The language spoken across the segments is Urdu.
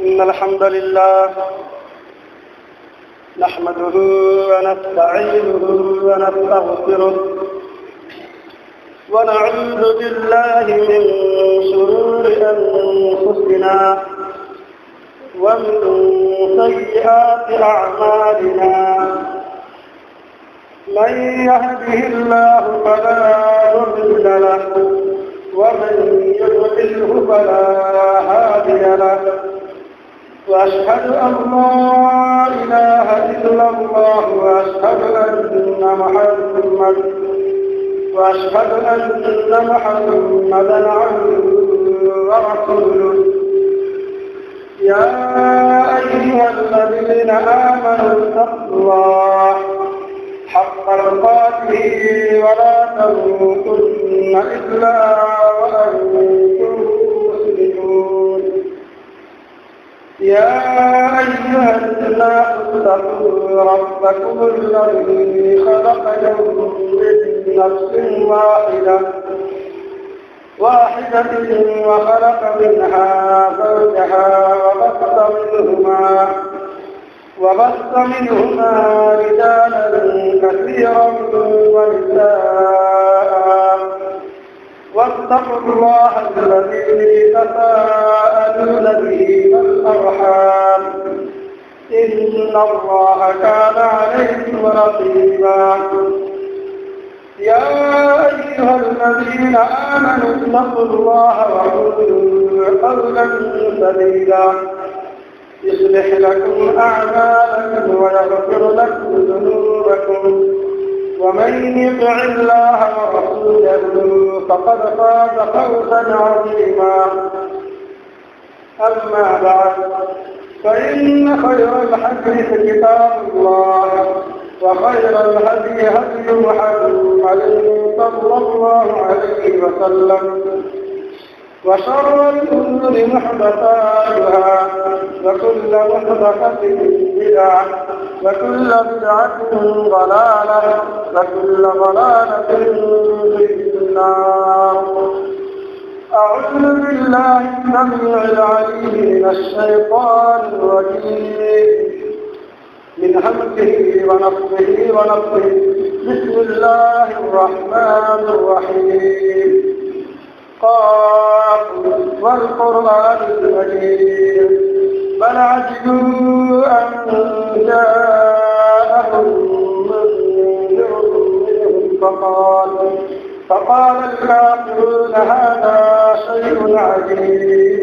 إن الحمد لله نحمده ونستعينه ونستغفره ونعوذ بالله من شرور أنفسنا ومن سيئات أعمالنا من يهده الله فلا مضل له ومن يضلله فلا هادي له وأشهد أن لا إله إلا الله وأشهد أن محمدا عبده ورسوله يا أيها الذين آمنوا اتقوا الله حق تقاته ولا تموتن إلا وأنتم مسلمون يا أيها الناس اتقوا ربكم الذي خلقكم من نفس واحدة وخلق منها زوجها وبث منهما رجالا كثيرا ونساء واتقوا الله الذي تساءلون به والأرحام إن الله كان عليكم رقيبا يا أيها الذين آمنوا اتقوا الله وقولوا قولا سديدا يصلح لكم أعمالكم ويغفر لكم ذنوبكم ومن يطع الله ورسوله فقد فاز فوزا عظيما أما بعد فإن خير الحديث كتاب الله وخير الهدي هدي محمد صلى الله عليه وسلم وشر الأمور محدثاتها وكل محدثة بدعة وكل بدعة ضلالة وكل ضلالة في النار. أعوذ بالله السميع العليم من الشيطان الرجيم من همزه ونفخه ونفخه. بسم الله الرحمن الرحيم. قاف والقرآن المجيد بل عجبوا أن جاءهم منذر منهم فقال الكافرون هذا شيء عجيب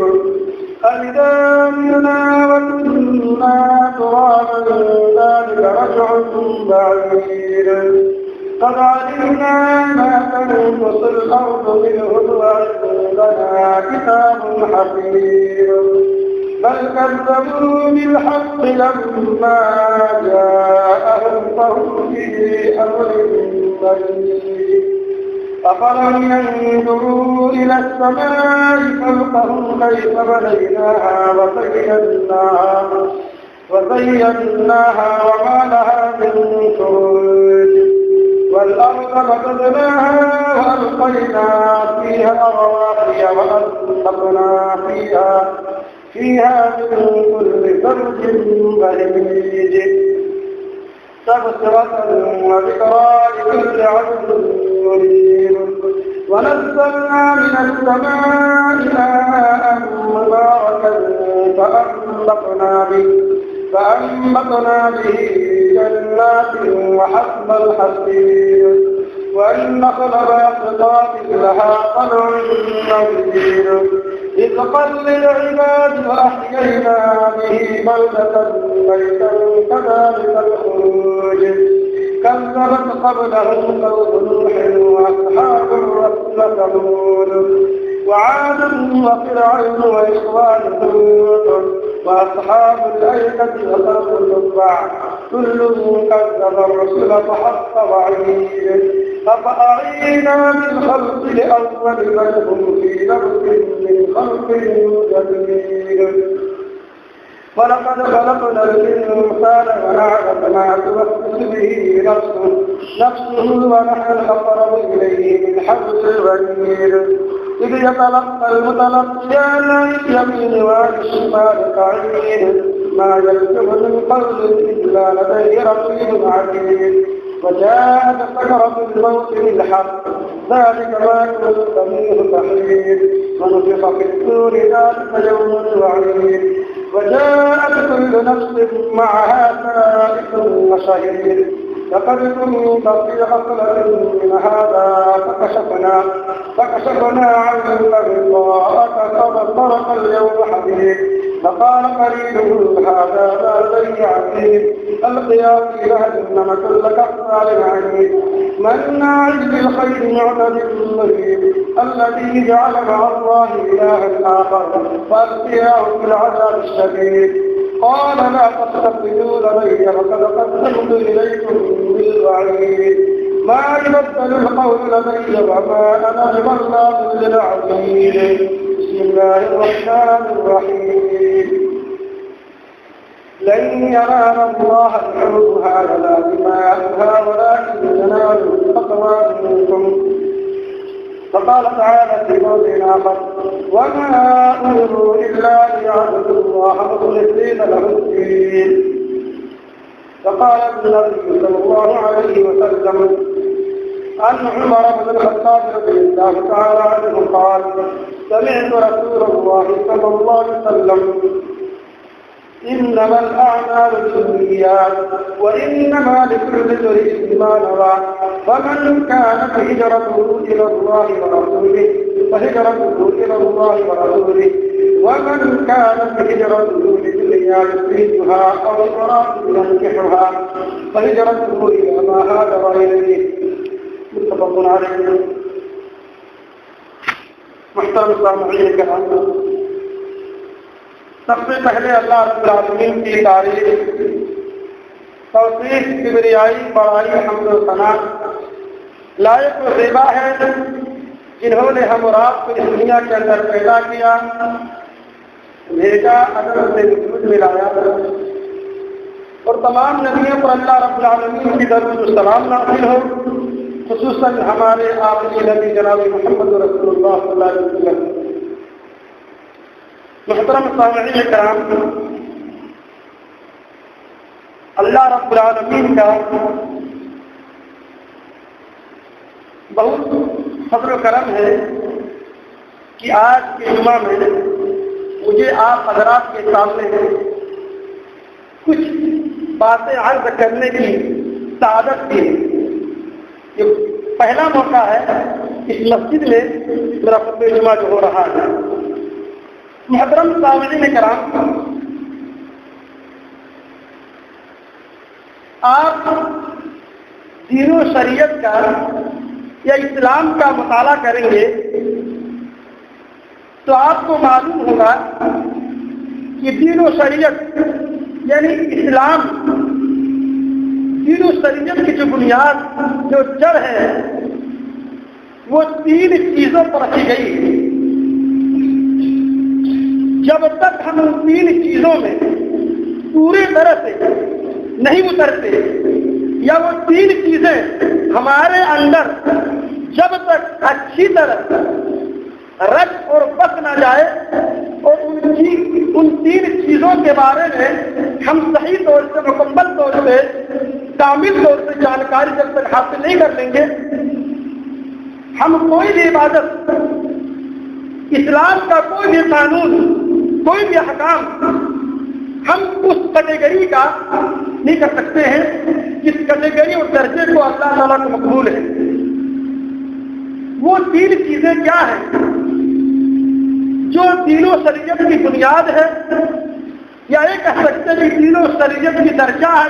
أإذا متنا وكنا ترابا ذلك رجع بعيد قد علمنا ما تنقص الأرض منهم وعندنا كتاب حفيظ بل كذبوا بالحق لما جاءهم فهم في أمر مريض أفلم ينظروا إلى السماء فوقهم كيف بنيناها وزيناها وما لها من فروج والأرض مددناها وألقينا فيها رواسي وأنبتنا فيها من كل زوج بهيج تبصرة وذكرى لكل عبد منيب ونزلنا من السماء ماء مباركا فأنبتنا به جنات وحسب الحصير والنخل باسقات لها طلع نضيد رزقا للعباد وأحيينا به بلدة ميتا كذلك الخروج كذبت قبلهم قوم نوح وأصحاب الرس ثمود وعاد وفرعون وإخوان لوط وأصحاب الأيكة وطرف الضبع كل كذب الرسل فحق وعيد أفأعينا بالخلق الأول بل هم في لبس من خلق جديد ولقد خلقنا الإنسان ونعلم ما توسوس به نفسه ونحن أقرب إليه من حبل الوريد إذ يتلقى المتلقيان عن اليمين وعن الشمال قعيد ما يلفظ من قول إلا لديه رقيب عتيد وجاءت سكرة الموت بالحق ذلك ما كنت منه تحيد ونفخ في الصور ذلك يوم الوعيد وجاءت كل نفس معها سائق وشهيد لقد كنت في غفلة من هذا فكشفنا عنك غطاءك فبصرك اليوم حديد فقال قرينه هذا ما لدي عتيد القيا في جهنم كل كفار عنيد مناع للخير معتد مريب الذي جعل مع الله إلها آخر فألقياه في العذاب الشديد قال لا تستقبلوا لدي فقد قدمت إليكم بالوعيد ما يبدل القول لدي وما أنا بظلام للعبيد بسم الله الرحمن الرحيم لن ينال الله لحومها ولا دماؤها ولكن يناله التقوى منكم فقال تعالى في موضع آخر وما أمروا إلا ليعبدوا الله مخلصين له الدين فقال النبي صلى الله عليه وسلم عن عمر بن الخطاب رضي الله تعالى عنه قال سمعت رسول الله صلى الله عليه وسلم إنما الأعمال بالنيات وإنما لكل امرئ ما نوى فمن كانت هجرته إلى الله ورسوله فهجرته إلى الله ورسوله ومن كانت هجرته لدنيا يصيبها أو امرأة ينكحها فهجرته إلى ما هاجر إليه متفق عليه. محترم السامعين الكرام، سب سے پہلے اللہ رب العالمین کی تعریف، توصیف، کبریائی، بڑائی، حمد و ثنا لائق و زیبا ہے جنہوں نے ہم اور آپ کو اس دنیا کے اندر پیدا کیا، بھیجا، ادب سے وجود میں لایا اور تمام نبیوں پر اللہ رب العالمین کی درود و سلام نازل ہو، خصوصاً ہمارے آخری نبی جناب محمد رسول اللہ صلی اللہ علیہ وسلم۔ محترم سامعین کرام، اللہ رب العالمین کا بہت فضل و کرم ہے کہ آج کے جمعہ میں مجھے آپ حضرات کے سامنے کچھ باتیں عرض کرنے کی سعادت دی۔ یہ پہلا موقع ہے اس مسجد میں میرا خطبہ جمعہ جو ہو رہا ہے۔ محترم سامعین کرام، آپ دین و شریعت کا یا اسلام کا مطالعہ کریں گے تو آپ کو معلوم ہوگا کہ دین و شریعت یعنی اسلام، دین و شریعت کی جو بنیاد، جو جڑ ہے، وہ تین چیزوں پر رکھی گئی۔ جب تک ہم ان تین چیزوں میں پوری طرح سے نہیں اترتے یا وہ تین چیزیں ہمارے اندر جب تک اچھی طرح رچ اور بس نہ جائے اور ان تین چیزوں کے بارے میں ہم صحیح طور سے، مکمل طور سے، کامل طور سے جانکاری جب تک حاصل نہیں کر لیں گے، ہم کوئی بھی عبادت، اسلام کا کوئی بھی قانون، کوئی بھی احکام ہم اس کیٹیگری کا نہیں کر سکتے ہیں جس کیٹیگری اور درجے کو اللہ تعالیٰ کو مقبول ہے۔ وہ تین چیزیں کیا ہیں جو دین و شریعت کی بنیاد ہے، یا یہ کہہ سکتے ہیں کہ دین و شریعت کی درجہ ہے۔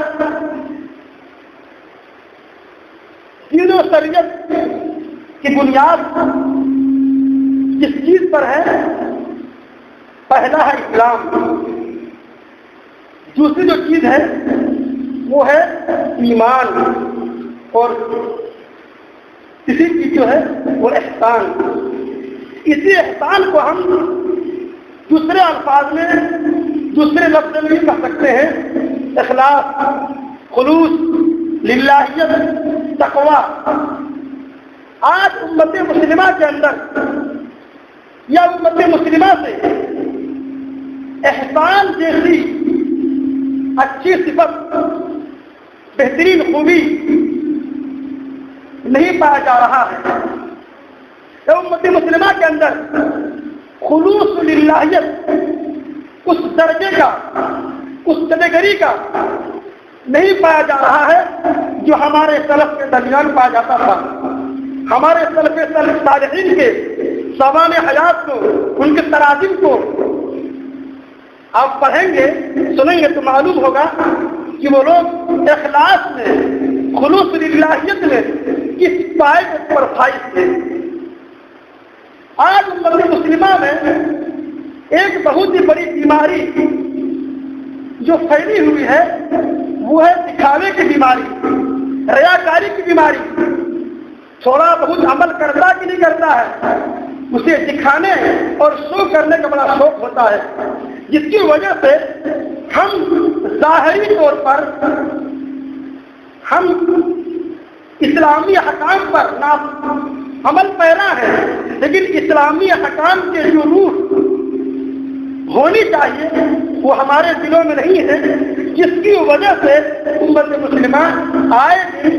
دین و شریعت کی بنیاد کس چیز پر ہے؟ پہلا ہے اسلام، دوسری جو چیز ہے وہ ہے ایمان، اور تیسری چیز جو ہے وہ احسان۔ اسی احسان کو ہم دوسرے الفاظ میں، دوسرے لفظ میں بھی کہہ سکتے ہیں، اخلاص، خلوص، للہیت، تقویٰ۔ آج امت مسلمہ کے اندر یا امت مسلمہ سے احسان جیسی اچھی صفت، بہترین خوبی نہیں پایا جا رہا ہے۔ امت مسلمہ کے اندر خلوص للہیت اس درجے کا، اس کیٹیگری کا نہیں پایا جا رہا ہے جو ہمارے سلف کے درمیان پایا جاتا تھا۔ ہمارے سلف صالحین کے سوانح حیات کو، ان کے تراجم کو آپ پڑھیں گے، سنیں گے تو معلوم ہوگا کہ وہ لوگ اخلاص میں، خلوص للہیت میں کس پائے پر فائز تھے۔ آج امت مسلمہ میں ایک بہت ہی بڑی بیماری جو پھیلی ہوئی ہے وہ ہے دکھاوے کی بیماری، ریاکاری کی بیماری۔ تھوڑا بہت عمل کرتا کہ نہیں کرتا ہے، اسے دکھانے اور شو کرنے کا بڑا شوق ہوتا ہے، جس کی وجہ سے ہم ظاہری طور پر ہم اسلامی احکام پر عمل پیرا ہے، لیکن اسلامی احکام کے جو روح ہونی چاہیے وہ ہمارے دلوں میں نہیں ہے، جس کی وجہ سے امت مسلمہ آئے دن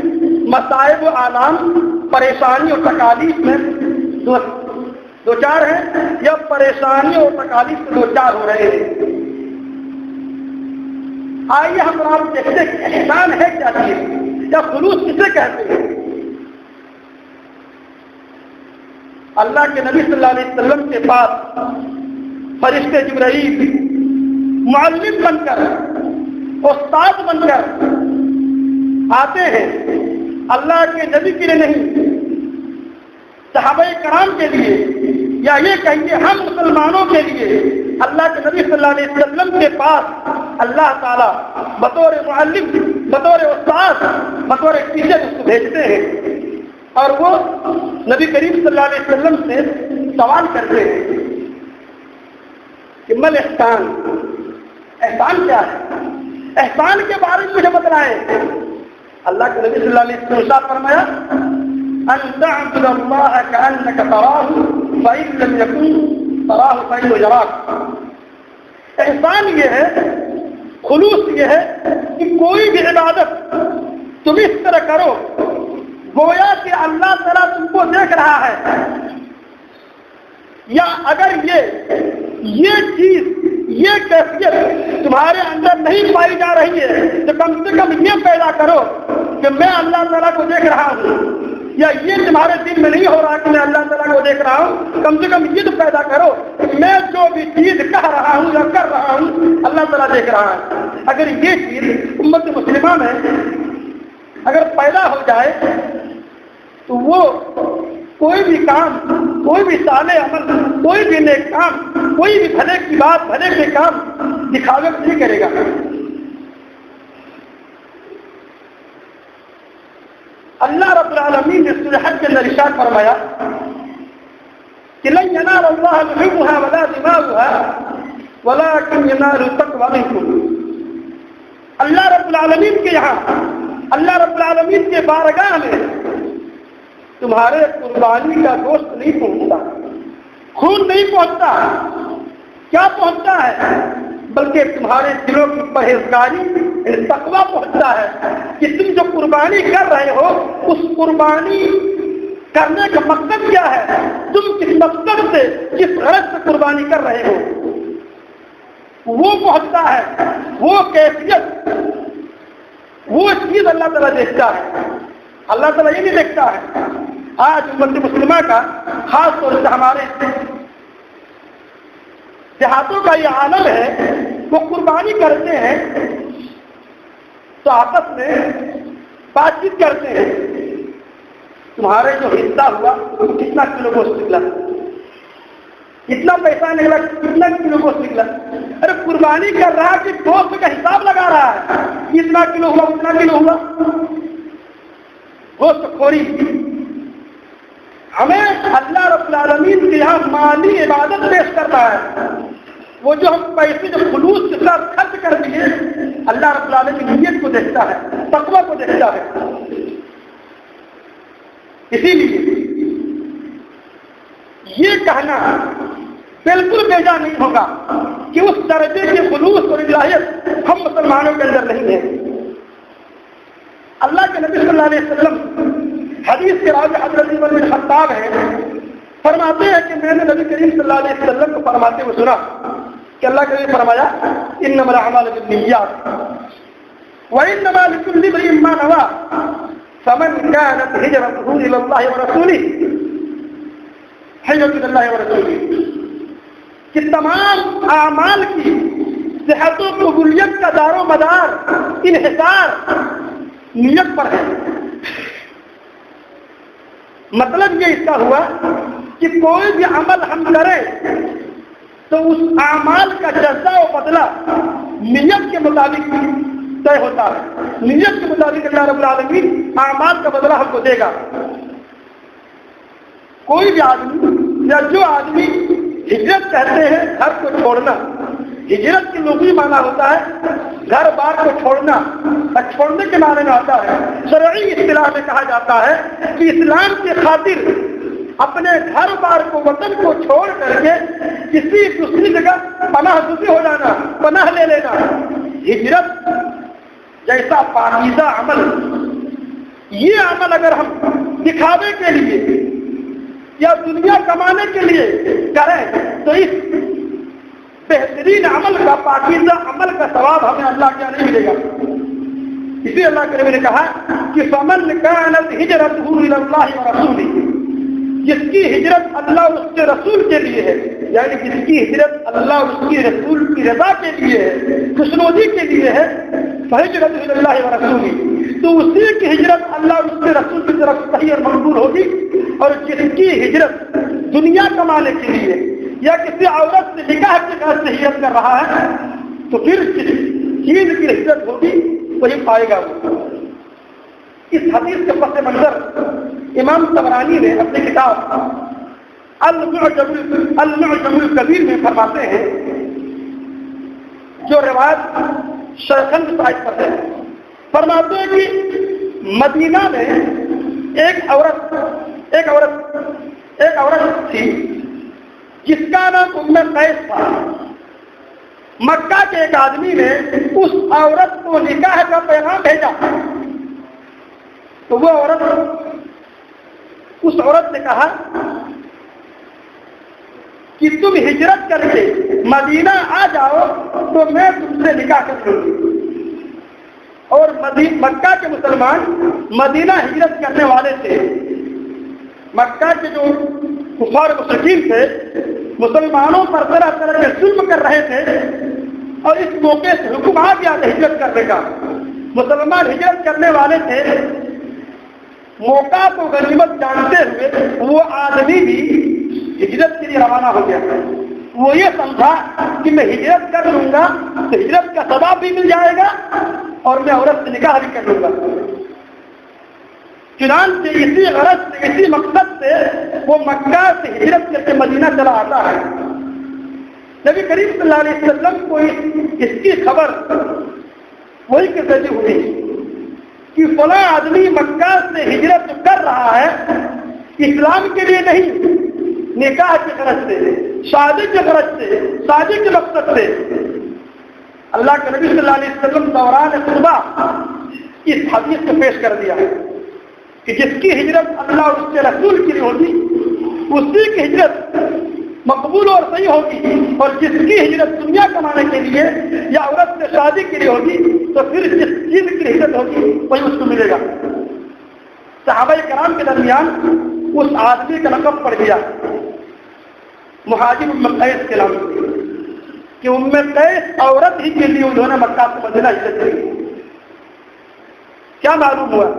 مصائب و آلام، پریشانی اور تکالیف میں دو چار ہیں، یا پریشانی اور تکالیف سے دو چار ہو رہے ہیں۔ آئیے ہم آپ دیکھتے ہیں کہ احسان ہے کیا چیز، یا خلوص کسے کہتے ہیں۔ اللہ کے نبی صلی اللہ علیہ وسلم کے پاس فرشتے جبرائیل معلم بن کر، استاد بن کر آتے ہیں، اللہ کے نبی کے لیے نہیں، صحابہ کرام کے لیے، یا یہ کہیے ہم مسلمانوں کے لیے اللہ کے نبی صلی اللہ علیہ وسلم کے پاس اللہ تعالیٰ بطور معلم، بطور استاد، بطور ٹیچر اس کو بھیجتے ہیں، اور وہ نبی کریم صلی اللہ علیہ وسلم سے سوال کرتے ہیں کہ مل احسان، احسان کیا ہے؟ احسان کے بارے میں مجھے بتلائیں۔ اللہ کے نبی صلی اللہ علیہ وسلم نے فرمایا ان تعبد اللہ کأنک تراہ فإن لم یکن تراہ فإنہ یراک۔ احسان یہ ہے، خلوص یہ ہے کہ کوئی بھی عبادت تم اس طرح کرو گویا کہ اللہ تعالیٰ تم کو دیکھ رہا ہے، یا اگر یہ چیز، یہ کیفیت تمہارے اندر نہیں پائی جا رہی ہے تو کم سے کم یہ پیدا کرو کہ میں اللہ تعالیٰ کو دیکھ رہا ہوں، یا یہ تمہارے دل میں نہیں ہو رہا کہ میں اللہ تعالیٰ کو دیکھ رہا ہوں، کم سے کم یہ تو پیدا کرو کہ میں جو بھی چیز کہہ رہا ہوں یا کر رہا ہوں اللہ تعالیٰ دیکھ رہا ہے۔ اگر یہ چیز امت مسلمہ میں اگر پیدا ہو جائے تو وہ کوئی بھی کام، کوئی بھی صالح عمل، کوئی بھی نیک کام، کوئی بھی بھلے کی بات، بھلے کے کام دکھاوے نہیں کرے گا۔ اللہ رب العالمین نے سورہ حج کے اندر ارشاد فرمایا کہ لن ینال اللہ لحومها ولا دماؤها ولكن ينال التقوى منکم۔ اللہ رب العالمین کے یہاں، اللہ رب العالمین کے بارگاہ میں تمہارے قربانی کا گوشت نہیں پہنچتا، خون نہیں پہنچتا، کیا پہنچتا ہے؟ بلکہ تمہارے دلوں کی پرہیزگاری، تقویٰ پہنچتا ہے کہ تم جو قربانی کر رہے ہو اس قربانی کرنے کا مقصد کیا ہے، تم کس مقصد سے، کس غرض سے قربانی کر رہے ہو، وہ پہنچتا ہے، وہ کیفیت، وہ چیز اللہ تعالیٰ دیکھتا ہے۔ اللہ تعالیٰ یہ نہیں دیکھتا ہے۔ آج امت مسلمہ کا خاص طور سے ہمارے دیہاتوں کا یہ عالم ہے، وہ قربانی کرتے ہیں تو آپس میں بات چیت کرتے ہیں، تمہارے جو حصہ ہوا کتنا کلو گوشت نکلا، کتنا پیسہ نکلا, کتنا کلو گوشت نکلا. ارے قربانی کر رہا کہ گوشت کا حساب لگا رہا ہے, اتنا کلو ہوا اتنا کلو ہوا. گوشت خوری. ہمیں اللہ رب العالمین کے یہاں مالی عبادت پیش کرنا ہے. وہ جو ہم پیسے جو خلوص کے ساتھ خرچ کر دیے, اللہ رب العالمین نیت کو دیکھتا ہے, تقوی کو دیکھتا ہے. اسی لیے یہ کہنا بالکل بیجا نہیں ہوگا کہ اس درجے کے خلوص اور الہیت ہم مسلمانوں کے اندر نہیں ہے. اللہ کے نبی صلی اللہ علیہ وسلم حدیث کے راوی حضرت عمر بن خطاب ہیں, فرماتے ہیں کہ میں نے نبی کریم صلی اللہ علیہ وسلم کو فرماتے ہوئے سنا کہ اللہ کے نبی فرمایا انما الاعمال بالنیات وانما لكل امرئ ما نوى فمن كانت هجرته الى الله ورسوله هجرته الى الله ورسوله. کہ تمام اعمال کی صحت و قبولیت کا دار و مدار انحصار نیت پر ہے. مطلب یہ اس کا ہوا کہ کوئی بھی عمل ہم کریں تو اس اعمال کا جزا و بدلہ نیت کے مطابق طے ہوتا ہے. نیت کے مطابق اللہ رب العالمین اعمال کا بدلہ ہم کو دے گا. کوئی بھی آدمی یا جو آدمی ہجرت کہتے ہیں گھر کو چھوڑنا, ہجرت کی لغوی معنی ہوتا ہے گھر بار کو چھوڑنا, اور چھوڑنے کے معنی میں آتا ہے شرعی اصطلاح میں کہا جاتا ہے کہ اسلام کی خاطر اپنے گھر بار کو وطن کو چھوڑ کر کے کسی دوسری جگہ پناہ گزین ہو جانا, پناہ لے لینا. ہجرت جیسا پاکیزہ عمل, یہ عمل اگر ہم دکھاوے کے لیے یا دنیا کمانے کے لیے کریں تو اس بہترین عمل کا, پاکیزہ عمل کا ثواب ہمیں اللہ کے نہیں ملے گا. اسی اللہ کے نبی نے کہا کہ فمن كانت هجرته الى الله ورسوله, جس کی ہجرت اللہ اور اس کے رسول کے لیے ہے, یعنی جس کی ہجرت اللہ اور اس کے رسول کی رضا کے لیے ہے, خوشنودی کے لیے ہے, فہجرته الى الله ورسوله, تو اسی کی ہجرت اللہ اور اس کے رسول کی طرف صحیح اور مقبول ہوگی. اور جس کی ہجرت دنیا کمانے کے لیے یا کسی عورت سے نکاح کے غرض سے ہجرت کر رہا ہے تو پھر جس چیز کی ہجرت ہوگی وہی پائے گا. اس حدیث کے پس منظر امام طبرانی نے اپنی کتاب المعجم الکبیر میں فرماتے ہیں, جو روایت شیخین صاحب کرتے ہیں, فرماتے ہیں کہ مدینہ میں ایک عورت تھی جس کا نام ام قیس تھا. مکہ کے ایک آدمی نے اس عورت کو نکاح کا پیغام بھیجا تو وہ اس عورت نے کہا کہ تم ہجرت کر کے مدینہ آ جاؤ تو میں تم سے نکاح کر لوں گی. اور مکہ کے مسلمان مدینہ ہجرت کرنے والے تھے. مکہ کے جو کفار مشرکین تھے مسلمانوں پر طرح طرح کے ظلم کر رہے تھے, اور اس موقع سے حکم آ گیا تھا ہجرت کرنے کا. مسلمان ہجرت کرنے والے تھے. موقع کو غنیمت جانتے ہوئے وہ آدمی بھی ہجرت کے لیے روانہ ہو گیا. وہ یہ سمجھا کہ میں ہجرت کر لوں گا تو ہجرت کا ثواب بھی مل جائے گا اور میں عورت سے نکاح بھی کر لوں گا. چنانچہ اسی غرض سے, اسی مقصد سے وہ مکہ سے ہجرت کر کے مدینہ چلا آتا ہے. نبی کریم صلی اللہ علیہ وسلم کو اس کی خبر وہی کے ذریعے ہوئی کہ فلاں آدمی مکہ سے ہجرت کر رہا ہے اسلام کے لیے نہیں, نکاح کی غرض سے, شادی کی غرض سے, شادی کے مقصد سے. اللہ کے نبی صلی اللہ علیہ وسلم دوران خطبہ اس حدیث کو پیش کر دیا کہ جس کی ہجرت اللہ اور اس کے رسول کے لیے ہوگی اسی کی ہجرت مقبول اور صحیح ہوگی, اور جس کی ہجرت دنیا کمانے کے لیے یا عورت سے شادی کے لیے ہوگی تو پھر جس چیز کی ہجرت ہوگی وہی اس کو ملے گا. صحابہ کرام کے درمیان اس آدمی کا لقب پڑ گیا مہاجر ام قیس کے نام سے, کہ ام قیس عورت ہی کے لیے انہوں نے مکہ سے مدینہ ہجرت کی. کیا معلوم ہوا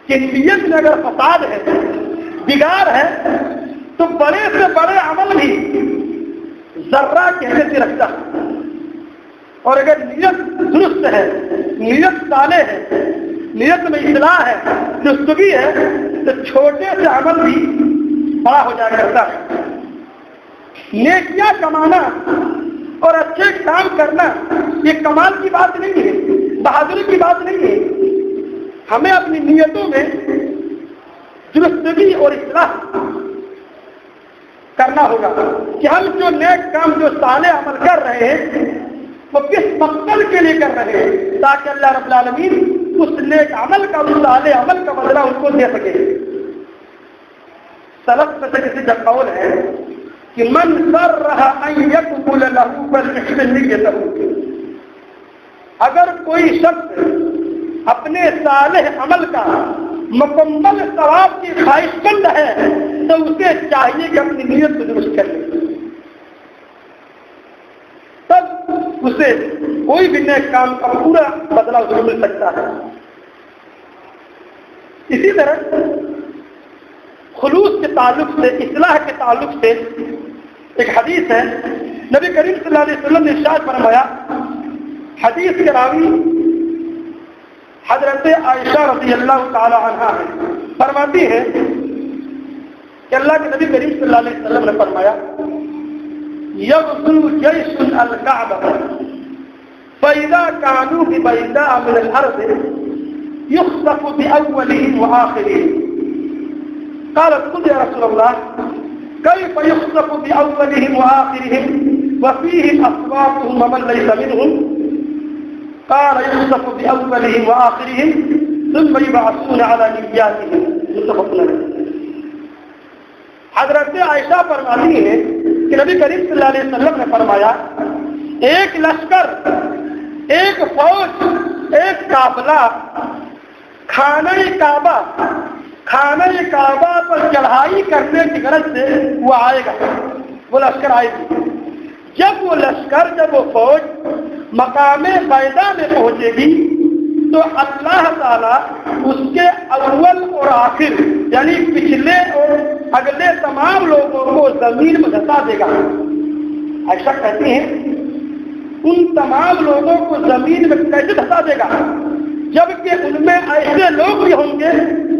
کہ نیت میں اگر فساد ہے, بگاڑ ہے, تو بڑے سے بڑے عمل بھی ذرہ کی حیثیت رکھتا ہے. اور اگر نیت درست ہے، نیت صالح ہے، نیت میں اصلاح ہے، درستگی ہے، تو چھوٹے سے عمل بھی بڑا ہو جایا کرتا ہے. نیکیاں کمانا اور اچھے کام کرنا یہ کمال کی بات نہیں ہے، بہادری کی بات نہیں ہے. ہمیں اپنی نیتوں میں درستگی اور اصلاح کرنا ہوگا کہ ہم جو نیک کام، جو صالح عمل کر رہے ہیں، وہ کس مقصد کے لیے کر رہے ہیں، تاکہ اللہ رب العالمین اس نیک عمل کا، اس صالح عمل کا بدلہ ان کو دے سکے. سلف میں سے کسی کا قول ہے کہ من سرہ ان یقبل لہ فلیحسن نیتہ، اگر کوئی شخص اپنے صالح عمل کا مکمل ثواب کی خواہش مند ہے تو اسے چاہیے کہ اپنی نیت کو درست کر لے، تب اسے کوئی بھی نیک کام کا پورا بدلہ اسے مل سکتا ہے. اسی طرح خلوص کے تعلق سے، اصلاح کے تعلق سے ایک حدیث ہے. نبی کریم صلی اللہ علیہ وسلم نے ارشاد فرمایا، حدیث کے راوی حضرت عائشہ رضی اللہ تعالی عنہا ہے، فرماتی ہے کہ اللہ کے نبی کریم صلی اللہ علیہ وسلم نے فرمایا، یغزو جیش الکعبہ فإذا كانوا ببیداء من الارض یخسف بأولهم وآخرهم. قالت قل یا رسول اللہ كيف يخسف بأولهم وآخرهم وفيهم أصواتهم ومن ليس منهم؟ قال يخسف بأولهم وآخرهم ثم يبعثون على نياتهم. متفق علیہ. حضرت عائشہ فرماتی ہے کہ نبی کریم صلی اللہ علیہ وسلم نے فرمایا، ایک لشکر، ایک فوج، ایک قافلہ خانہ کعبہ پر چڑھائی کرنے کی غرض سے وہ آئے گا، وہ لشکر آئے گی. جب وہ لشکر، جب وہ فوج مقام بیضا میں پہنچے گی تو اللہ تعالیٰ اس کے اول اور آخر، یعنی پچھلے اور اگلے تمام لوگوں کو زمین میں دھسا دے گا. ایسا کہتے ہیں ان تمام لوگوں کو زمین میں کیسے دھسا دے گا، جبکہ ان میں ایسے لوگ بھی ہوں گے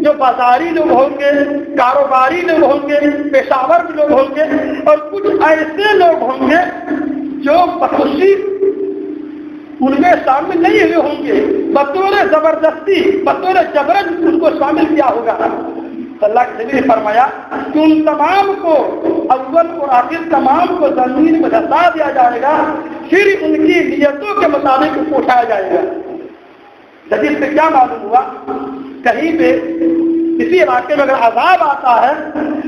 جو بازاری لوگ ہوں گے، کاروباری لوگ ہوں گے، پیشاور لوگ ہوں گے، اور کچھ ایسے لوگ ہوں گے جو بخوشی ان میں شامل نہیں ہوئے ہوں گے، بطور زبردستی، بطور جبرن ان کو شامل کیا ہوگا. اللہ کے نبی نے فرمایا کہ ان تمام کو، اول اور آخر تمام کو زمین میں دھسا دیا جائے گا، پھر ان کی نیتوں کے مطابق ان کو اٹھایا جائے گا. حدیث سے کیا معلوم ہوا، کہیں پہ کسی علاقے میں اگر عذاب آتا ہے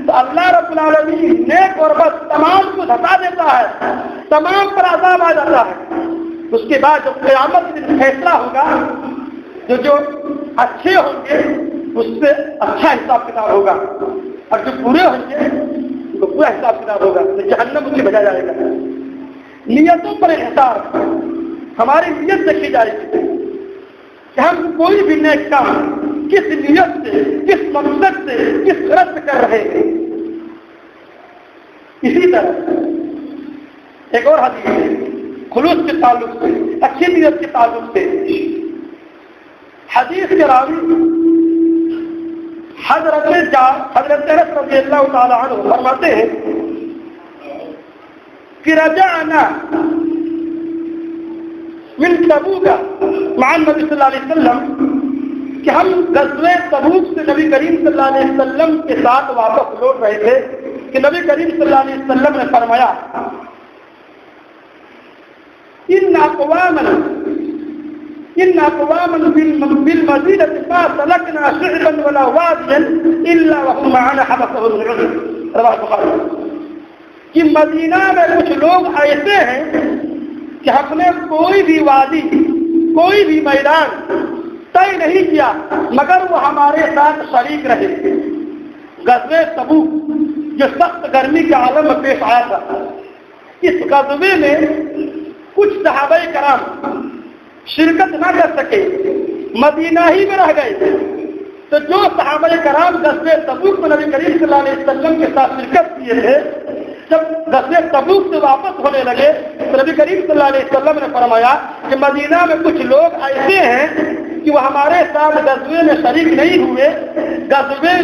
تو اللہ رب العالمین نیک اور بد تمام کو دھسا دیتا ہے، تمام پر عذاب آ جاتا ہے. اس کے بعد جب قیامت دن فیصلہ ہوگا، جو اچھے ہوں گے اس سے اچھا حساب کتاب ہوگا، اور جو برے ہوں گے ان کو برا حساب کتاب ہوگا، تو جہنم سے بچا جائے گا. نیتوں پر انحصار، ہماری نیت دیکھی جائے گی کہ ہم کوئی بھی نیک کام کس نیت سے، کس مقصد سے، کس غرض سے کر رہے ہیں. اسی طرح ایک اور حدیث ہے خلوص کے تعلق سے، اچھی نیت کے تعلق سے. حدیث کے راوی حضرت انس رضی اللہ تعالی عنہ فرماتے ہیں کہ رجعنا من تبوک مع النبی صلی اللہ علیہ وسلم، کہ ہم غزوہ تبوک سے نبی کریم صلی اللہ علیہ وسلم کے ساتھ واپس لوٹ رہے تھے کہ نبی کریم صلی اللہ علیہ وسلم نے فرمایا، ان اقواما بالمدینہ ما سلکنا شعبا ولا وادیا الا وهم معنا حبسهم العذر. رواه البخاری. کہ مدینہ میں کچھ لوگ ایسے ہیں کہ ہم نے کوئی بھی وادی، کوئی بھی میدان طے نہیں کیا مگر وہ ہمارے ساتھ شریک رہے. غزوہ تبوک جو سخت گرمی کے عالم میں پیش آیا تھا، اس غزوے میں کچھ صحابہ کرام شرکت نہ کر سکے، مدینہ ہی میں رہ گئے. تو جو صحابہ کرام غزوہ تبوک میں نبی کریم صلی اللہ علیہ وسلم کے ساتھ شرکت کیے تھے، جب غزوہ تبوک سے واپس ہونے لگے تو نبی کریم صلی اللہ علیہ وسلم نے فرمایا کہ مدینہ میں کچھ لوگ ایسے ہیں کہ وہ ہمارے ساتھ غزوے میں شریک نہیں ہوئے، غزوے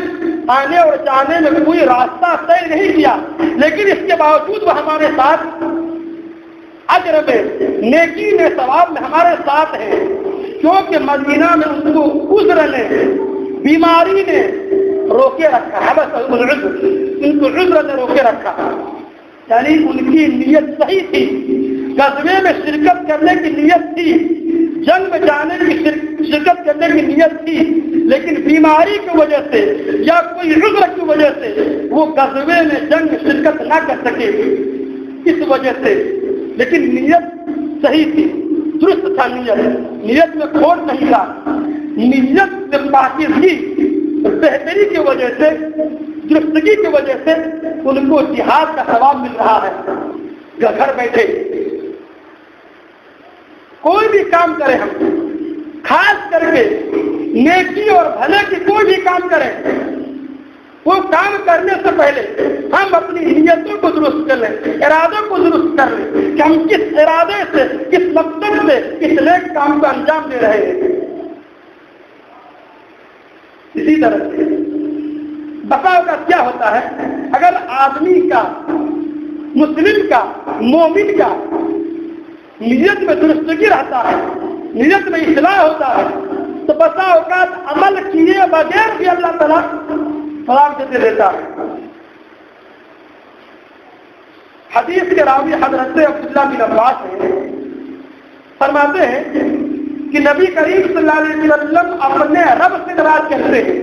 آنے اور جانے میں کوئی راستہ طے نہیں کیا، لیکن اس کے باوجود وہ ہمارے ساتھ اجر میں، نیکی میں، ثواب میں ہمارے ساتھ ہیں، کیونکہ مدینہ میں ان کو عذر نے، بیماری نے روکے رکھا ہے، بس ان کو عذر نے روکے رکھا، یعنی ان کی نیت صحیح تھی، غزوے میں شرکت کرنے کی نیت تھی، جنگ میں جانے کی شرکت کرنے کی نیت تھی، لیکن بیماری کی وجہ سے یا کوئی عذر کی وجہ سے وہ غزوے میں جنگ میں شرکت نہ کر سکے، اس وجہ سے، لیکن نیت صحیح تھی، درست تھا، نیت میں کھوٹ نہیں تھا، نیت میں پاکیزگی بہتری کی وجہ سے، درستگی کی وجہ سے ان کو جہاد کا ثواب مل رہا ہے۔ گھر بیٹھے کوئی بھی کام کریں ہم، خاص کر کے نیکی اور بھلے کی کوئی بھی کام کریں، وہ کام کرنے سے پہلے ہم اپنی نیتوں کو درست کر لیں، ارادوں کو درست کر لیں کہ ہم کس ارادے سے، کس مقصد سے اس نیک کام کو انجام دے رہے ہیں۔ اسی طرح سے بتاؤ کا کیا ہوتا ہے، اگر آدمی کا، مسلم کا، مومن کا نیت میں درستگی رہتا ہے، نیت میں اصلاح ہوتا ہے، تو بسا اوقات عمل کیے بغیر بھی اللہ تعالیٰ سلام دیتے دیتا ہے۔ حدیث کے راوی حضرت عبداللہ بن عباس ہیں، فرماتے ہیں کہ نبی کریم صلی اللہ علیہ وسلم اپنے رب سے ناراض کرتے ہیں۔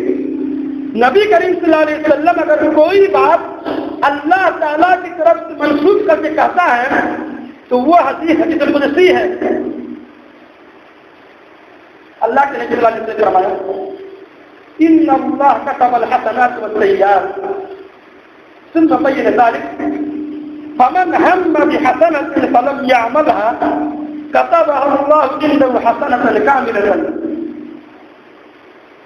نبی کریم صلی اللہ علیہ وسلم اگر کوئی بات اللہ تعالیٰ کی طرف سے منسوخ کر کے کہتا ہے تو وہ حدیث قدسی ہے۔ اللہ کے نبی صلی اللہ علیہ وسلم نے فرمایا ان اللہ كتب الحسنات والسيئات ثم بين ذلك فمن هم بحسنة فلم يعملها كتبها الله عنده حسنة كاملة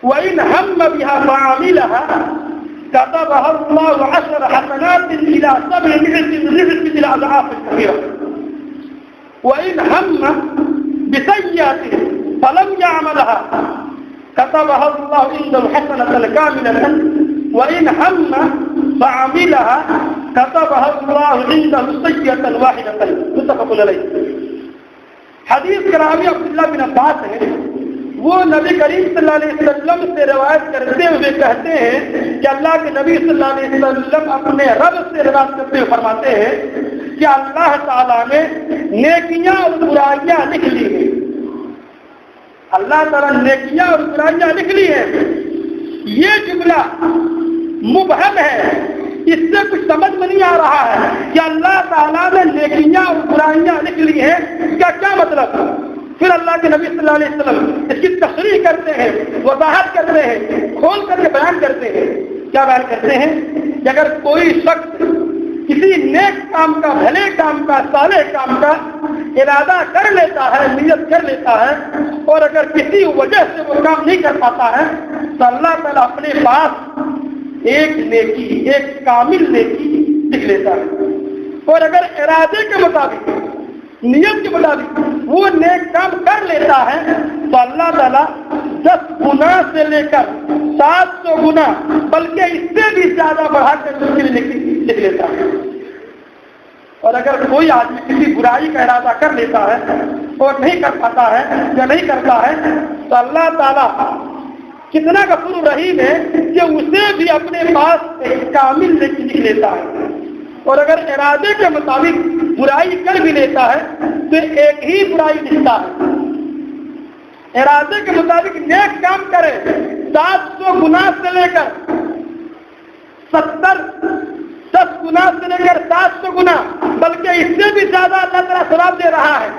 وإن هم بها فعملها كتبها الله 10 حسنات إلى 700 مثل أضعاف كثيرة وإن هم بسيئة فلم يعملها كتبها الله عنده حسنة كاملة وإن هم فعملها كتبها الله عنده سيئة واحدة متفق عليه۔ حدیث کے راوی عبداللہ بن عباس ہیں، وہ نبی کریم صلی اللہ علیہ وسلم سے روایت کرتے ہوئے کہتے ہیں کہ اللہ کے نبی صلی اللہ علیہ وسلم اپنے رب سے روایت کرتے ہوئے فرماتے ہیں کہ اللہ تعالیٰ نے نیکیاں اور برائیاں لکھ لی ہیں، اللہ تعالیٰ نے نیکیاں اور برائیاں لکھ لی ہیں۔ یہ جملہ مبہم ہے، اس سے کچھ سمجھ میں نہیں آ رہا ہے کہ اللہ تعالیٰ نے نیکیاں اور برائیاں لکھ لی ہیں، کیا مطلب؟ پھر اللہ کے نبی صلی اللہ علیہ وسلم اس کی تشریح کرتے ہیں، وضاحت کرتے ہیں، کھول کر کے بیان کرتے ہیں۔ کیا بیان کرتے ہیں کہ اگر کوئی شخص کسی نیک کام کا، بھلے کام کا، صالح کام کا ارادہ کر لیتا ہے، نیت کر لیتا ہے، اور اگر کسی وجہ سے وہ کام نہیں کر پاتا ہے تو اللہ تعالیٰ اپنے پاس ایک نیکی، ایک کامل نیکی لکھ لیتا ہے، اور اگر ارادے کے مطابق، نیت کے مطابق وہ نیک کام کر لیتا ہے تو اللہ تعالیٰ 10 گنا سے لے کر 700 گنا بلکہ اس سے بھی زیادہ بڑھا کر اس کے لیے لکھ لیتا ہے۔ اور اگر کوئی آدمی کسی برائی کا ارادہ کر لیتا ہے اور نہیں کر پاتا ہے یا نہیں کرتا ہے تو اللہ تعالیٰ کتنا غفور رحیم ہے کہ اسے بھی اپنے پاس ایک کامل نیکی لکھ لیتا ہے، اور اگر ارادے کے مطابق برائی کر بھی لیتا ہے تو ایک ہی برائی لکھتا ہے۔ ارادے کے مطابق نیک کام کرے 700 گنا سے لے کر 10 گنا سے لے کر 700 گنا بلکہ اس سے بھی زیادہ اللہ تعالیٰ ثواب دے رہا ہے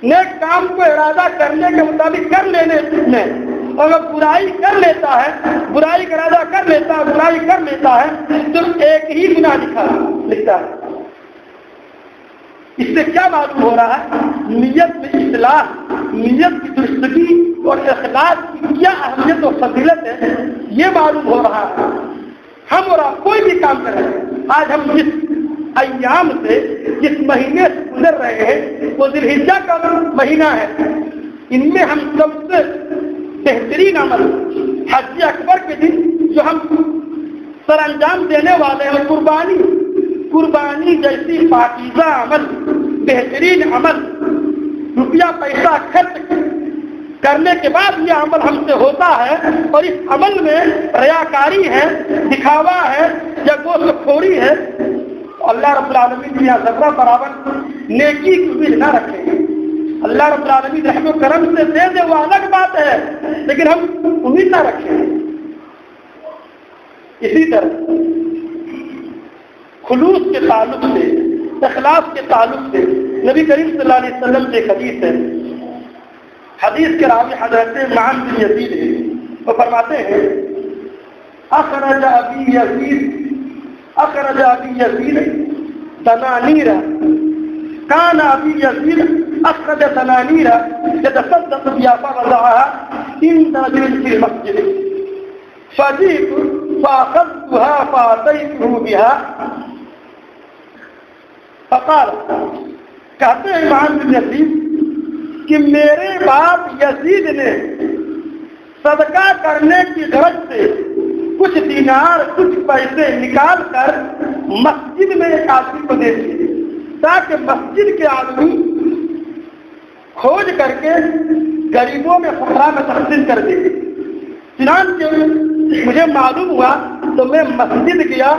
نیک کام کو ارادہ کرنے کے مطابق کر لینے میں۔ اور اگر برائی کر لیتا ہے، برائی کا ارادہ کر لیتا ہے، برائی کر لیتا ہے تو ایک ہی گناہ لکھتا ہے۔ اس سے کیا معلوم ہو رہا ہے؟ نیت میں اصلاح نیت کی درستگی اور اخلاص کی کیا اہمیت اور فضیلت ہے یہ معلوم ہو رہا ہے۔ ہم اور آپ کوئی بھی کام کریں، آج ہم جس ایام سے جس مہینے سے گزر رہے ہیں وہ ذی الحجہ کا مہینہ ہے، ان میں ہم سب سے بہترین عمل حج اکبر کے دن جو ہم سر انجام دینے والے ہیں قربانی جیسی پاکیزہ عمل، بہترین عمل، روپیہ پیسہ خرچ کرنے کے بعد یہ عمل ہم سے ہوتا ہے، اور اس عمل میں ریاکاری ہے، دکھاوا ہے یا گوشت خوری ہے، اللہ رب العالمین کی ذرہ برابر نیکی کی امید نہ رکھیں۔ اللہ رب العالمین رحم و کرم سے دے دے وہ الگ بات ہے، لیکن ہم امید نہ رکھیں۔ اسی طرح خلوص کے تعلق سے، اخلاص کے تعلق سے نبی کریم صلی اللہ علیہ وسلم سے ایک حدیث ہے، حدیث کے راوی حضرت معن بن یزید ہے، وہ فرماتے ہیں اخرج ابی یزید دنانیر، کان ابی یزید اخرج دنانیر يتصدق بها فوضعها عند رجل في المسجد فجئت فاخذتها فاتيته بها فقال، کہتے ہیں معن بن یزید کہ میرے باپ یزید نے صدقہ کرنے کی غرض سے کچھ دینار کچھ پیسے نکال کر مسجد میں ایک آدمی کو دے دیے تاکہ مسجد کے آدمی کھوج کر کے غریبوں میں فقراء میں تقسیم کر دے۔ چنانچہ مجھے معلوم ہوا تو میں مسجد گیا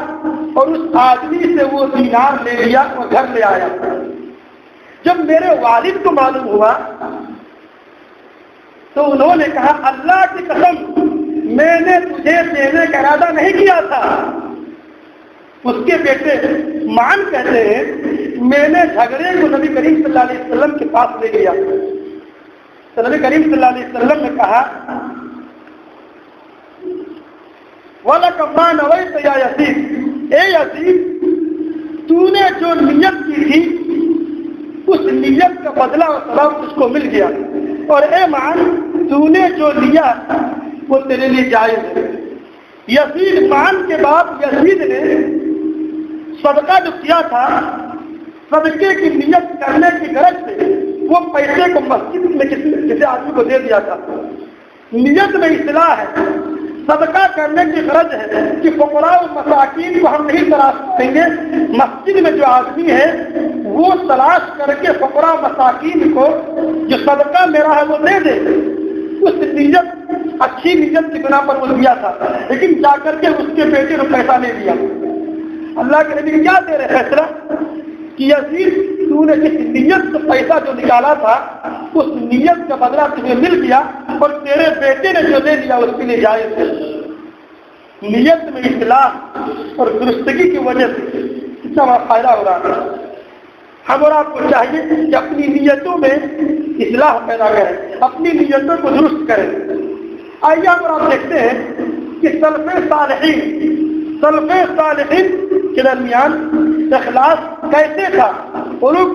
اور اس آدمی سے وہ دینار لے لیا اور گھر لے آیا۔ جب میرے والد کو معلوم ہوا تو انہوں نے کہا، اللہ کی قسم میں نے تجھے دینے کا ارادہ نہیں کیا تھا۔ اس کے بیٹے مان کہتے ہیں میں نے جھگڑے کو نبی کریم صلی اللہ علیہ وسلم کے پاس لے گیا تو نبی کریم صلی اللہ علیہ وسلم نے کہا، وَلَكَ مَا نَوَيْتَ يَا یزید، اے یزید تو نے جو نیت کی تھی اس نیت کا بدلہ اور ثواب اس کو مل گیا، اور اے معن تو نے جو لیا وہ تیرے لیے جائز ہے۔ یزید معن کے بعد یزید نے صدقہ جو کیا تھا، صدقے کی نیت کرنے کی غرض سے وہ پیسے کو مسجد میں کسی آدمی کو دے دیا تھا۔ نیت میں اصلاح ہے، صدقہ کرنے کی غرض ہے کہ فقراء و مساکین کو ہم نہیں تلاش کریں گے، مسجد میں جو آدمی ہے وہ تلاش کر کے فقراء مساکین کو جو صدقہ میرا ہے وہ دے دے۔ اس نیت اچھی نیت کی بنا پر وہ دیا تھا، لیکن جا کر کے اس کے بیٹے نے پیسہ نہیں دیا۔ اللہ کے نبی کیا دے رہے فیصلہ کہ یزید تو نے جس نیت سے پیسہ جو نکالا تھا اس نیت کا بدلہ تمہیں مل گیا، اور تیرے بیٹے نے جو دے دیا اس کے لیے جائز ہے۔ نیت میں اصلاح اور درستگی کی وجہ سے کتنا بڑا فائدہ ہو رہا ہے۔ ہم اور آپ کو چاہیے کہ اپنی نیتوں میں اصلاح پیدا کریں، اپنی نیتوں کو درست کریں۔ آئیے ہم اور آپ دیکھتے ہیں کہ سلف صالحین کے درمیان اخلاص کیسے تھا۔ وہ لوگ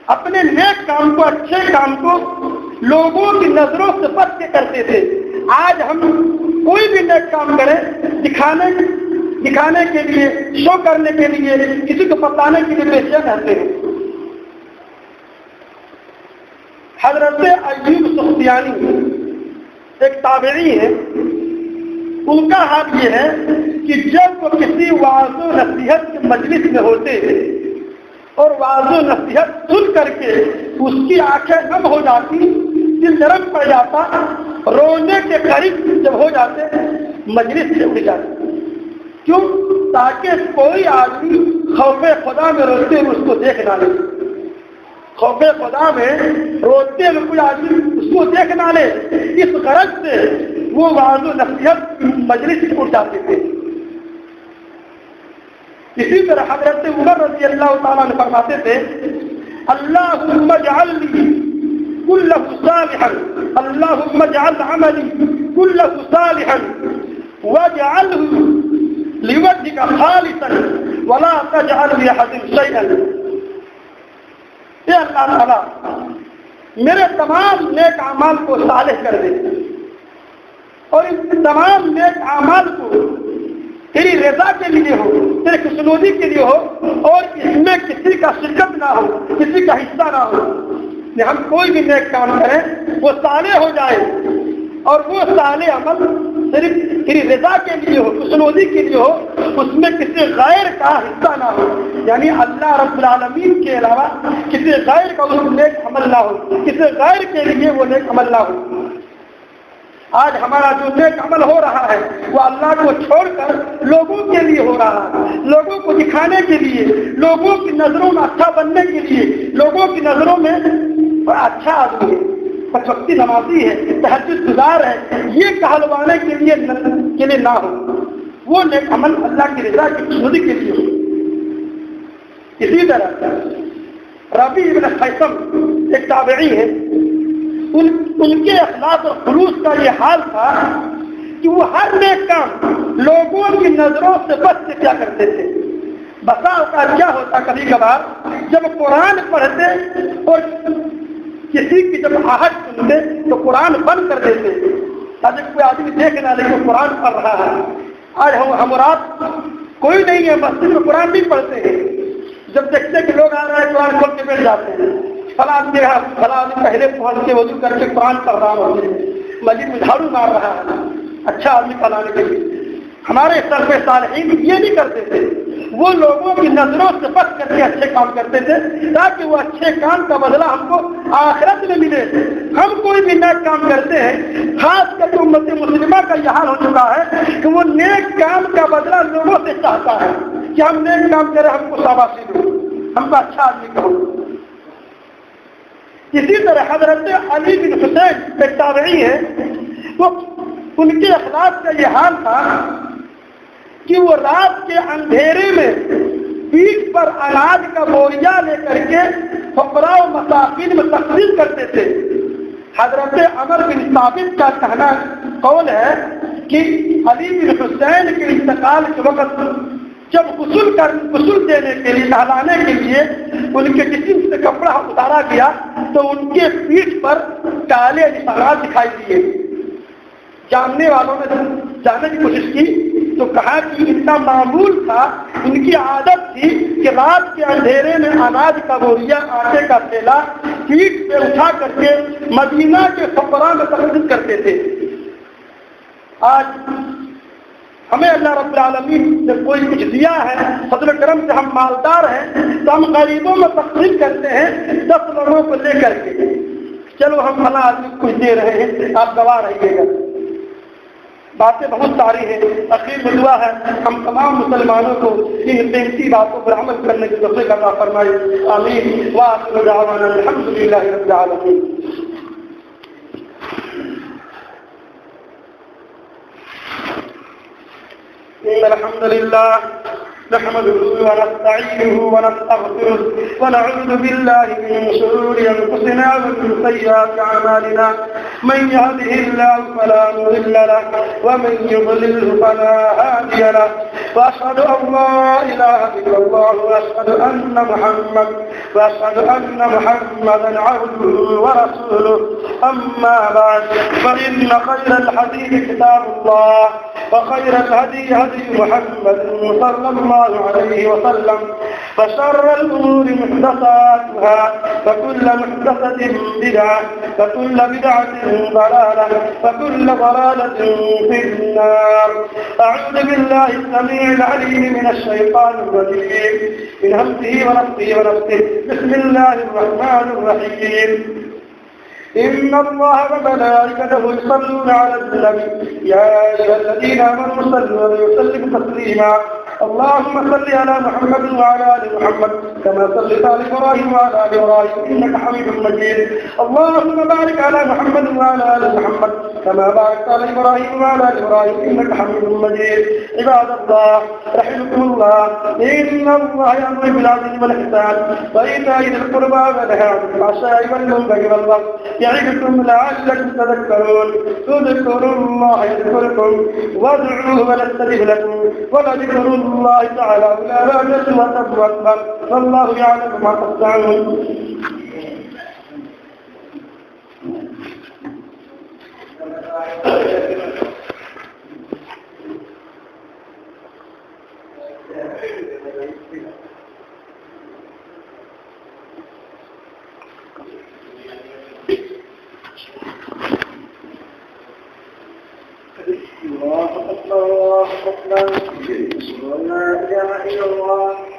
اپنے نیک کام کو، اچھے کام کو لوگوں کی نظروں سے بچ کے کرتے تھے۔ آج ہم کوئی بھی نیک کام کریں دکھانے کے لیے، شو کرنے کے لیے، کسی کو بتانے کے لیے بے چین رہتے ہیں۔ حضرت ایوب سختیانی ایک تابعی ہے، ان کا حال یہ ہے کہ جب وہ کسی واعظ و نصیحت کے مجلس میں ہوتے اور واعظ و نصیحت سن کر کے اس کی آنکھیں نم ہو جاتی، دل نرم پڑ جاتا، رونے کے قریب جب ہو جاتے مجلس سے اٹھ جاتے۔ کیوں؟ تاکہ کوئی آدمی خوف خدا میں روتے ہوئے اس کو دیکھ نہ لے، خوف خدا میں روتے ہوئے کوئی آدمی اس کو دیکھ نہ لے، اس غرض سے وہ واعظ و نصیحت مجلس سے اٹھ جاتے تھے۔ اسی طرح حضرت عمر رضی اللہ تعالیٰ نے فرماتے تھے، اللہم اجعل لی کلہ صالحا، اللہم اجعل عملی کلہ صالحا واجعلہ لوجہک خالصا ولا تجعل لأحد شیئا۔ اے اللہ تعالیٰ میرے تمام نیک اعمال کو صالح کر دے اور ان تمام نیک اعمال کو تیری رضا کے لیے ہو، تیرے خوشنودی کے لیے ہو اور اس میں کسی کا شرکت نہ ہو، کسی کا حصہ نہ ہو۔ ہم کوئی بھی نیک کام کریں وہ صالح ہو جائے اور وہ صالح عمل صرف تیری رضا کے لیے ہو، خوشنودی کے لیے ہو، اس میں کسی غیر کا حصہ نہ ہو، یعنی اللہ رب العالمین کے علاوہ کسی غیر کا اس نیک عمل نہ ہو، کسی غیر کے لیے وہ نیک عمل نہ ہو۔ آج ہمارا جو نیک عمل ہو رہا ہے وہ اللہ کو چھوڑ کر لوگوں کے لیے ہو رہا ہے، لوگوں کو دکھانے کے لیے، لوگوں کی نظروں میں اچھا بننے کے لیے، لوگوں کی نظروں میں اچھا آدمی ہے، پانچ وقتی نمازی ہے، تہجد گزار ہے، یہ کہلوانے کے لیے نہ ہو، وہ نیک عمل اللہ کی رضا کی خوشنودی کے لیے ہو۔ اسی طرح ربیع ابن خیثم ایک تابعی ہے، ان کے اخلاق اور خلوص کا یہ حال تھا کہ وہ ہر نیک کام لوگوں کی نظروں سے بچ کے کیا کرتے تھے۔ بسا اوقات کیا ہوتا کبھی کبھار جب قرآن پڑھتے اور کسی کی جب آہٹ سنتے تو قرآن بند کر دیتے تاکہ کوئی آدمی دیکھ نہ لے کہ قرآن پڑھ رہا ہے۔ آج ہم رات کوئی نہیں ہے مسجد میں قرآن نہیں پڑھتے ہیں، جب دیکھتے کہ لوگ آ رہے ہیں قرآن کھول کے بیٹھ جاتے ہیں، فلاں پہلے پہنچ کے وضو کر کے قرآن پڑھ رہا ہوتے ہیں، مسجد میں جھاڑو مار رہا ہے اچھا آدمی بنانے کے لیے۔ ہمارے سلف صالحین یہ نہیں کرتے تھے، وہ لوگوں کی نظروں سے بچ کر کے اچھے کام کرتے تھے تاکہ وہ اچھے کام کا بدلہ ہم کو آخرت میں ملے۔ ہم کوئی بھی نیک کام کرتے ہیں، خاص کر کے امت مسلمہ کا یہ حال ہو چکا ہے کہ وہ نیک کام کا بدلہ لوگوں سے چاہتا ہے کہ ہم نیک کام کریں، ہم کو شاباشی دو، ہم کو اچھا آدمی کہو۔ اسی طرح حضرت علی بن حسین ایک تابعی ہے، وہ ان کے اخلاق کا یہ حال تھا کہ وہ رات کے اندھیرے میں پیٹھ پر اناج کا بوریا لے کر کے فقراء و مساکین میں تقسیم کرتے تھے۔ حضرت عمر بن ثابت کا کہنا قول ہے کہ علی بن حسین کے انتقال کے وقت جب غسل دینے کے لیے، نہلانے کے لیے ان کے جسم سے کپڑا اتارا گیا تو ان کے پیٹھ پر کالے نشانات دکھائی دیے۔ جاننے والوں نے جاننے کی کوشش کی تو کہا کہ ان کا معمول تھا، ان کی عادت تھی کہ رات کے اندھیرے میں اناج کا بوریا، آٹے کا تھیلا پیٹھ پہ اٹھا کر کے مدینہ کے فقراء میں تقسیم کرتے تھے۔ آج ہمیں اللہ رب العالمین نے کوئی کچھ دیا ہے، فضل و کرم سے ہم مالدار ہیں تو ہم غریبوں میں تقسیم کرتے ہیں 10 لوگوں کو لے کر کے، چلو ہم فلاں آدمی کو کچھ دے رہے ہیں، آپ گواہ رہیے گا۔ باتیں بہت ساری ہیں، اخیر میں دعا ہے ہم تمام مسلمانوں کو ان قیمتی باتوں پر عمل کرنے کی توفیق عطا فرمائے، آمین۔ وآخر دعوانا الحمدللہ رب العالمین۔ إن الحمد لله نحمده ونستعينه ونستغفره ونعوذ بالله من شرور أنفسنا ومن سيئات أعمالنا، من يهده الله فلا مضل له ومن يضلل فلا هادي له، وأشهد أن لا إله إلا الله وأشهد أن محمدا عبده ورسوله، أما بعد فإن خير الحديث كتاب الله وخير الهدي هدي محمد صلى الله عليه وسلم، وشر الأمور محدثاتها وكل محدثة بدعة وكل بدعة ضلالة وكل ضلالة في النار۔ أعوذ بالله السميع العليم من الشيطان الرجيم، من همزه ونفخه ونفثه، بسم الله الرحمن الرحيم۔ إن الله وملائكته يصلون على النبي يا أيها الذين آمنوا صلوا عليه وسلموا تسليما، اللهم صل على محمد وعلى آل محمد كما صليت على إبراهيم وعلى آل إبراهيم إنك حميد مجيد، اللهم بارك على محمد وعلى آل محمد كما باركت على إبراهيم وعلى آل إبراهيم إنك حميد مجيد۔ عباد الله رحمكم الله، إن الله يأمر بالعدل والإحسان وإيتاء ذي القربى وينهى عن الفحشاء والمنكر والبغي يعظكم لعلكم تذكرون، اذكروا الله يذكركم وادعوه يستجب لكم، ولذكر الله تعالى لا يعلم أكبر، والله يعلم ما تصنعون۔ الله أكبر. لا إله إلا الله.